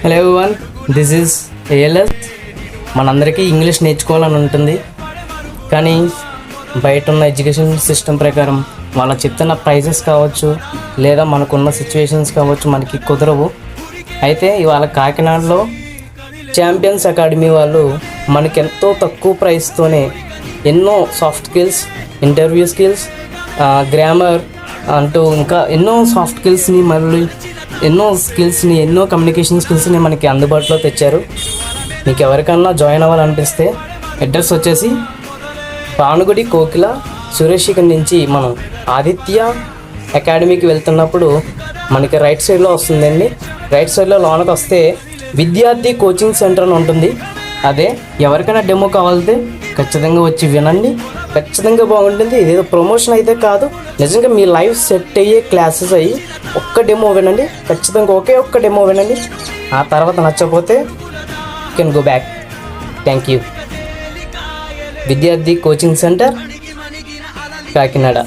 Hello everyone, this is ALS. మనందరికీ English నేర్చుకోవాలని ఉంటుంది, కానీ బయట ఉన్న ఎడ్యుకేషన్ సిస్టమ్ ప్రకారం వాళ్ళ చెప్తున్న ప్రైజెస్ కావచ్చు, లేదా మనకున్న సిచ్యువేషన్స్ కావచ్చు, మనకి కుదరవు. అయితే ఇవాళ కాకినాడలో ఛాంపియన్స్ అకాడమీ వాళ్ళు మనకెంతో తక్కువ ప్రైస్తోనే ఎన్నో soft skills, interview skills, grammar అంటూ ఇంకా ఎన్నో సాఫ్ట్ స్కిల్స్ని, మళ్ళీ ఎన్నో కమ్యూనికేషన్ స్కిల్స్ని మనకి అందుబాటులో తెచ్చారు. మీకు ఎవరికన్నా జాయిన్ అవ్వాలనిపిస్తే అడ్రస్ వచ్చేసి పానుగుడి కోకిల సురేషిక నుంచి మనం ఆదిత్య అకాడమీకి వెళ్తున్నప్పుడు మనకి రైట్ సైడ్లో వస్తుందండి. రైట్ సైడ్లో లోనకి వస్తే విద్యార్థి కోచింగ్ సెంటర్ అని ఉంటుంది. అదే ఎవరికైనా డెమో కావాలంటే ఖచ్చితంగా వచ్చి వినండి, ఖచ్చితంగా బాగుంటుంది. ఇదేదో ప్రమోషన్ అయితే కాదు, నిజంగా మీ లైఫ్ సెట్ అయ్యే క్లాసెస్ అయ్యి ఒక్క డెమో వినండి, ఖచ్చితంగా ఒక్క డెమో వినండి. ఆ తర్వాత నచ్చకపోతే can go back. Thank you. విద్యార్థి కోచింగ్ సెంటర్, కాకినాడ.